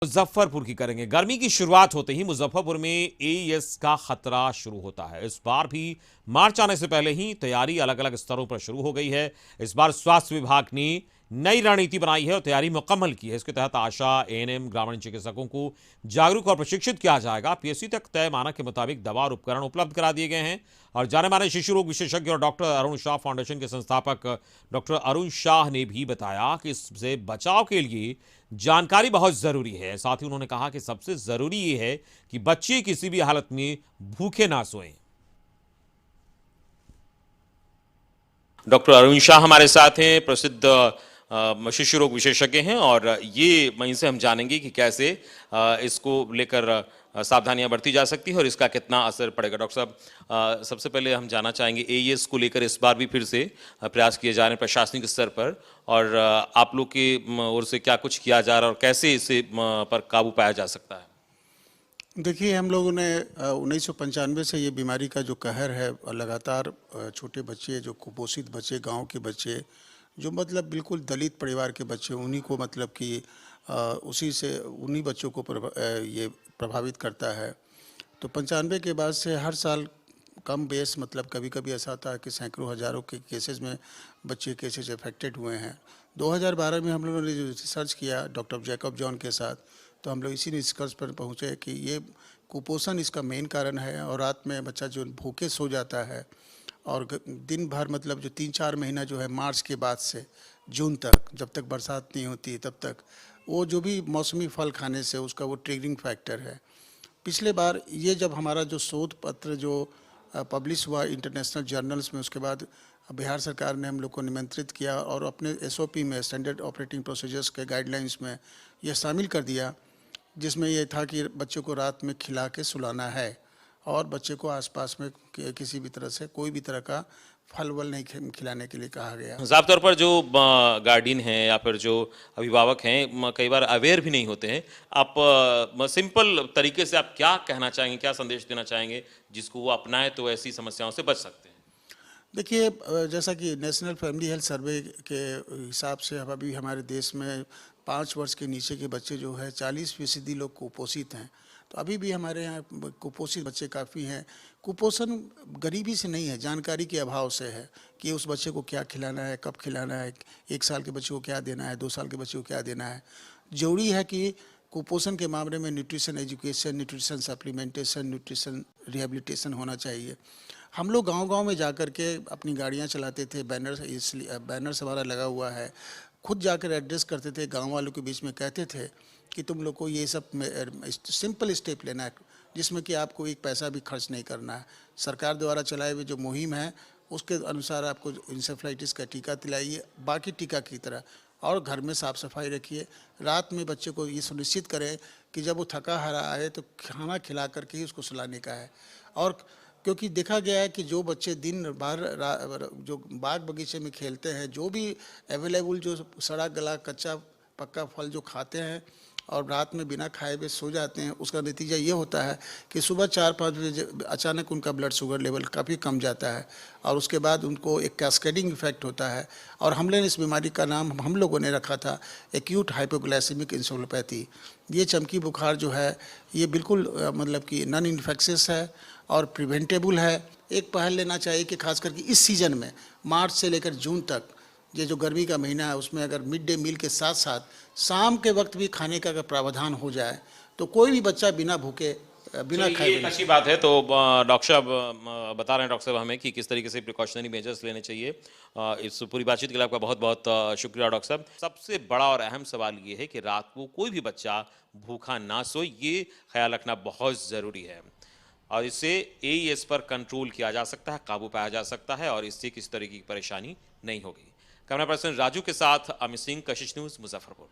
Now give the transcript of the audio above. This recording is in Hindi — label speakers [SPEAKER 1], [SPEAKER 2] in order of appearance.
[SPEAKER 1] मुजफ्फरपुर की करेंगे। गर्मी की शुरुआत होते ही मुजफ्फरपुर में एईएस का खतरा शुरू होता है। इस बार भी मार्च आने से पहले ही तैयारी अलग अलग स्तरों पर शुरू हो गई है। इस बार स्वास्थ्य विभाग ने नई रणनीति बनाई है और तैयारी मुकम्मल की है। इसके तहत आशा, एएनएम, ग्रामीण चिकित्सकों को जागरूक और प्रशिक्षित किया जाएगा। पीएससी तक तय मानक के मुताबिक दवा और उपकरण उपलब्ध करा दिए गए हैं। और जाने माने शिशु रोग विशेषज्ञ और डॉक्टर अरुण शाह फाउंडेशन के संस्थापक डॉक्टर अरुण शाह ने भी बताया कि इससे बचाव के लिए जानकारी बहुत जरूरी है। साथ ही उन्होंने कहा कि सबसे जरूरी यह है कि बच्चे किसी भी हालत में भूखे ना सोएं। डॉक्टर अरुण शाह हमारे साथ हैं, प्रसिद्ध शिशु रोग विशेषज्ञ हैं और ये वहीं से हम जानेंगे कि कैसे इसको लेकर सावधानियां बरती जा सकती है और इसका कितना असर पड़ेगा। डॉक्टर साहब, सबसे पहले हम जानना चाहेंगे एईएस को लेकर इस बार भी फिर से प्रयास किए जा रहे हैं प्रशासनिक स्तर पर, और आप लोग की ओर से क्या कुछ किया जा रहा है और कैसे इसे पर काबू पाया जा सकता है?
[SPEAKER 2] देखिए, हम लोगों ने 1995 से ये बीमारी का जो कहर है लगातार छोटे बच्चे, जो कुपोषित बच्चे, गांव के बच्चे, जो मतलब बिल्कुल दलित परिवार के बच्चे, उन्हीं को मतलब कि उसी से उन्हीं बच्चों को ये प्रभावित करता है। तो 95 के बाद से हर साल कम बेस मतलब कभी कभी ऐसा होता है कि सैकड़ों हज़ारों के केसेस में बच्चे केसेस अफेक्टेड हुए हैं। 2012 में हम लोगों ने जो रिसर्च किया डॉक्टर जैकब जॉन के साथ, तो हम लोग इसी निष्कर्ष पर पहुँचे कि ये कुपोषण इसका मेन कारण है। और रात में बच्चा जो भूखे सो जाता है और दिन भर मतलब जो 3-4 महीना जो है मार्च के बाद से जून तक, जब तक बरसात नहीं होती तब तक वो जो भी मौसमी फल खाने से उसका वो ट्रिगरिंग फैक्टर है। पिछले बार ये जब हमारा जो शोध पत्र जो पब्लिश हुआ इंटरनेशनल जर्नल्स में, उसके बाद बिहार सरकार ने हम लोग को निमंत्रित किया और अपने एसओपी में, स्टैंडर्ड ऑपरेटिंग प्रोसीजर्स के गाइडलाइंस में ये शामिल कर दिया, जिसमें ये था कि बच्चों को रात में खिला के सुलाना है और बच्चे को आसपास में किसी भी तरह से कोई भी तरह का फल वल नहीं खिलाने के लिए कहा गया।
[SPEAKER 1] साफ तौर पर जो गार्डियन हैं या फिर जो अभिभावक हैं कई बार अवेयर भी नहीं होते हैं। आप सिंपल तरीके से आप क्या कहना चाहेंगे, क्या संदेश देना चाहेंगे जिसको वो अपनाए तो ऐसी समस्याओं से बच सकते हैं?
[SPEAKER 2] देखिए, जैसा कि नेशनल फैमिली हेल्थ सर्वे के हिसाब से अब अभी हमारे देश में 5 वर्ष के नीचे के बच्चे जो है 40% लोग कुपोषित हैं। तो अभी भी हमारे यहाँ कुपोषित बच्चे काफ़ी हैं। कुपोषण गरीबी से नहीं है, जानकारी के अभाव से है कि उस बच्चे को क्या खिलाना है, कब खिलाना है, 1 साल के बच्चे को क्या देना है, 2 साल के बच्चे को क्या देना है। ज़रूरी है कि कुपोषण के मामले में nutrition education, nutrition supplementation, nutrition rehabilitation होना चाहिए। हम लोग गांव-गांव में जाकर के अपनी गाड़ियां चलाते थे, बैनर, इसलिए बैनर्स हमारा लगा हुआ है, खुद जाकर एड्रेस करते थे, गांव वालों के बीच में कहते थे कि तुम लोग को ये सब सिंपल स्टेप लेना है जिसमें कि आपको एक पैसा भी खर्च नहीं करना है। सरकार द्वारा चलाए हुए जो मुहिम है उसके अनुसार आपको इंसेफ्लाइटिस का टीका दिलाइए, बाकी टीका की तरह, और घर में साफ़ सफाई रखिए। रात में बच्चे को ये सुनिश्चित करें कि जब वो थका हारा आए तो खाना खिला करके ही उसको सुलाने का है। और क्योंकि देखा गया है कि जो बच्चे दिन भर जो बाग बगीचे में खेलते हैं, जो भी अवेलेबल जो सड़ा गला कच्चा पक्का फल जो खाते हैं और रात में बिना खाए हुए सो जाते हैं, उसका नतीजा ये होता है कि सुबह 4-5 बजे अचानक उनका ब्लड शुगर लेवल काफ़ी कम जाता है और उसके बाद उनको एक कैस्केडिंग इफेक्ट होता है। और हमने इस बीमारी का नाम हम लोगों ने रखा था एक्यूट हाइपोग्लाइसेमिक इंसेफेलोपैथी। ये चमकी बुखार जो है ये बिल्कुल मतलब कि नॉन इन्फेक्शियस है और प्रिवेंटेबल है। एक पहल लेना चाहिए कि खास करके इस सीज़न में मार्च से लेकर जून तक, ये जो गर्मी का महीना है, उसमें अगर मिड डे मील के साथ साथ शाम के वक्त भी खाने का अगर प्रावधान हो जाए तो कोई भी बच्चा बिना भूखे बिना खाए।
[SPEAKER 1] ये अच्छी बात है। तो डॉक्टर साहब बता रहे हैं डॉक्टर साहब हमें कि किस तरीके से प्रिकॉशनरी मेजर्स लेने चाहिए। इस पूरी बातचीत के लिए आपका बहुत बहुत शुक्रिया डॉक्टर साहब। सबसे बड़ा और अहम सवाल ये है कि रात को कोई भी बच्चा भूखा ना सोए, ये ख्याल रखना बहुत ज़रूरी है और इससे एईएस पर कंट्रोल किया जा सकता है, काबू पाया जा सकता है और इससे किसी तरह की परेशानी नहीं होगी। कैमरा पर्सन राजू के साथ अमित सिंह, कशिश न्यूज़, मुजफ्फरपुर।